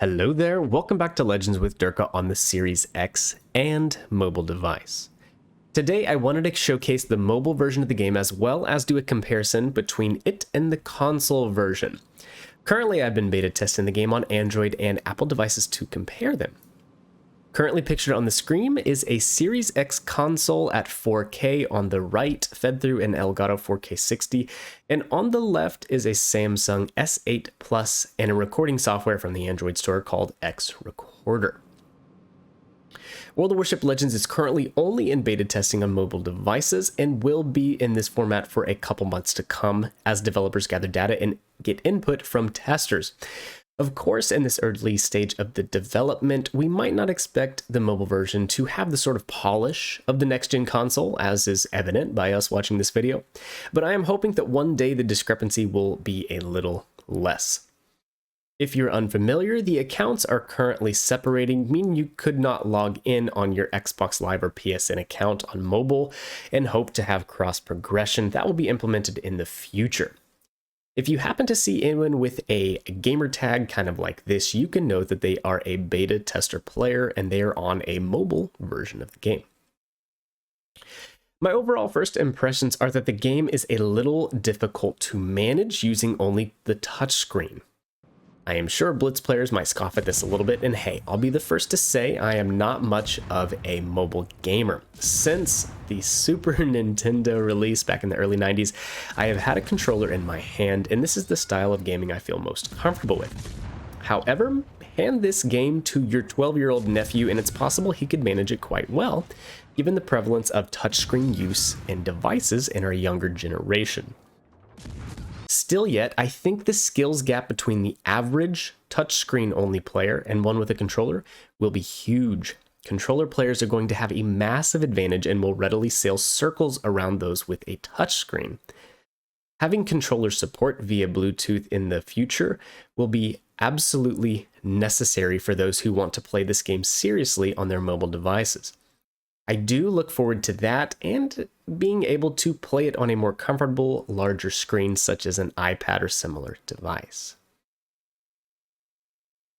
Hello there, welcome back to Legends with Durka on the Series X and mobile device. Today I wanted to showcase the mobile version of the game as well as do a comparison between it and the console version. Currently I've been beta testing the game on Android and Apple devices to compare them. Currently pictured on the screen is a Series X console at 4K on the right, fed through an Elgato 4K 60, and on the left is a Samsung S8 Plus and a recording software from the Android store called X Recorder. World of Warships Legends is currently only in beta testing on mobile devices and will be in this format for a couple months to come as developers gather data and get input from testers. Of course, in this early stage of the development, we might not expect the mobile version to have the sort of polish of the next-gen console, as is evident by us watching this video, but I am hoping that one day the discrepancy will be a little less. If you're unfamiliar, the accounts are currently separating, meaning you could not log in on your Xbox Live or PSN account on mobile and hope to have cross-progression. That will be implemented in the future. If you happen to see anyone with a gamer tag kind of like this, you can know that they are a beta tester player and they are on a mobile version of the game. My overall first impressions are that the game is a little difficult to manage using only the touchscreen. I am sure Blitz players might scoff at this a little bit, and hey, I'll be the first to say I am not much of a mobile gamer. Since the Super Nintendo release back in the early 90s, I have had a controller in my hand, and this is the style of gaming I feel most comfortable with. However, hand this game to your 12-year-old nephew, and it's possible he could manage it quite well, given the prevalence of touchscreen use in devices in our younger generation. Still yet, I think the skills gap between the average touchscreen only player and one with a controller will be huge. Controller players are going to have a massive advantage and will readily sail circles around those with a touchscreen. Having controller support via Bluetooth in the future will be absolutely necessary for those who want to play this game seriously on their mobile devices. I do look forward to that and being able to play it on a more comfortable, larger screen such as an iPad or similar device.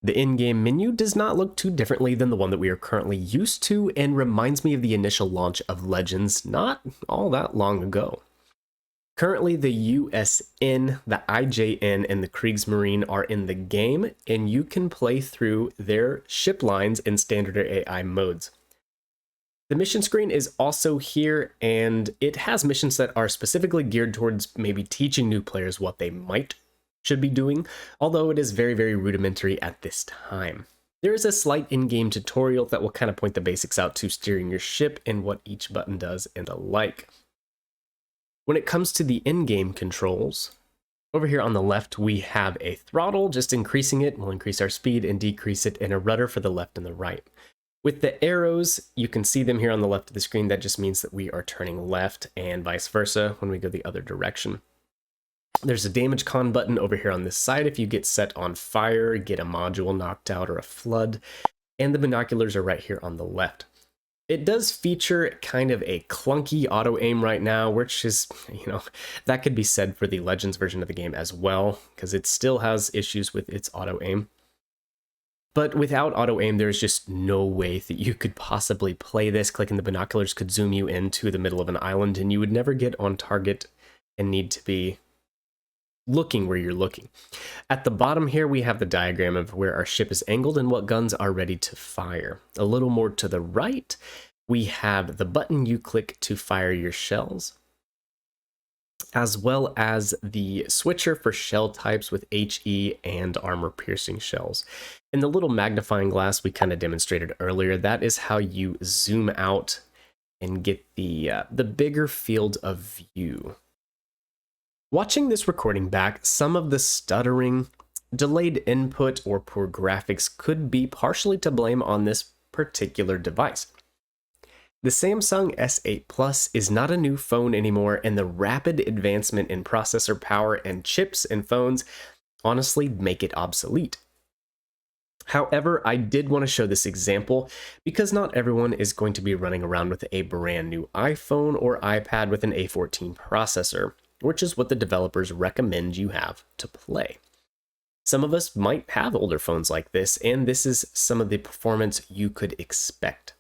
The in-game menu does not look too differently than the one that we are currently used to and reminds me of the initial launch of Legends not all that long ago. Currently, the USN, the IJN, and the Kriegsmarine are in the game, and you can play through their ship lines in standard or AI modes. The mission screen is also here, and it has missions that are specifically geared towards maybe teaching new players what they should be doing, although it is very, very rudimentary at this time. There is a slight in-game tutorial that will kind of point the basics out to steering your ship and what each button does and the like. When it comes to the in-game controls, over here on the left we have a throttle, just increasing it will increase our speed and decrease it, and a rudder for the left and the right. With the arrows, you can see them here on the left of the screen. That just means that we are turning left and vice versa when we go the other direction. There's a damage con button over here on this side if you get set on fire, get a module knocked out, or a flood. And the binoculars are right here on the left. It does feature kind of a clunky auto aim right now, which is, that could be said for the Legends version of the game as well, because it still has issues with its auto aim. But without auto-aim, there's just no way that you could possibly play this. Clicking the binoculars could zoom you into the middle of an island, and you would never get on target and need to be looking where you're looking. At the bottom here, we have the diagram of where our ship is angled and what guns are ready to fire. A little more to the right, we have the button you click to fire your shells, as well as the switcher for shell types with HE and armor-piercing shells. And the little magnifying glass we kind of demonstrated earlier, that is how you zoom out and get the bigger field of view. Watching this recording back, some of the stuttering, delayed input, or poor graphics could be partially to blame on this particular device. The Samsung S8 Plus is not a new phone anymore, and the rapid advancement in processor power and chips and phones honestly make it obsolete. However, I did want to show this example because not everyone is going to be running around with a brand new iPhone or iPad with an A14 processor, which is what the developers recommend you have to play. Some of us might have older phones like this, and this is some of the performance you could expect.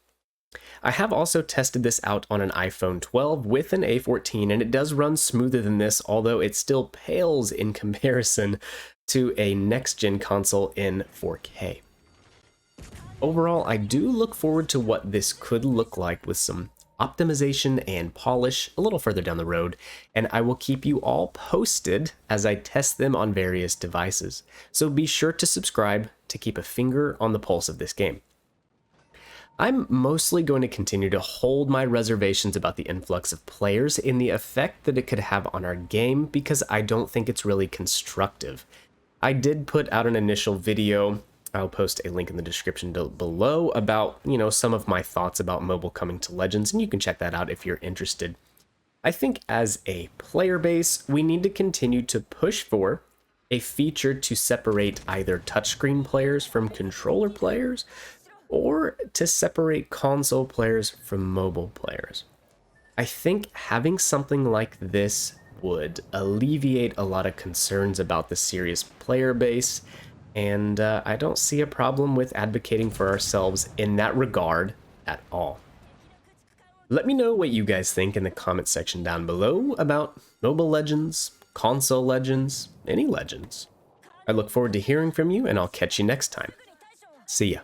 I have also tested this out on an iPhone 12 with an A14, and it does run smoother than this, although it still pales in comparison to a next-gen console in 4K. Overall, I do look forward to what this could look like with some optimization and polish a little further down the road, and I will keep you all posted as I test them on various devices. So be sure to subscribe to keep a finger on the pulse of this game. I'm mostly going to continue to hold my reservations about the influx of players and the effect that it could have on our game because I don't think it's really constructive. I did put out an initial video, I'll post a link in the description below, about, some of my thoughts about mobile coming to Legends, and you can check that out if you're interested. I think as a player base, we need to continue to push for a feature to separate either touchscreen players from controller players, or to separate console players from mobile players. I think having something like this would alleviate a lot of concerns about the serious player base, and I don't see a problem with advocating for ourselves in that regard at all. Let me know what you guys think in the comment section down below about mobile legends, console legends, any legends. I look forward to hearing from you, and I'll catch you next time. See ya.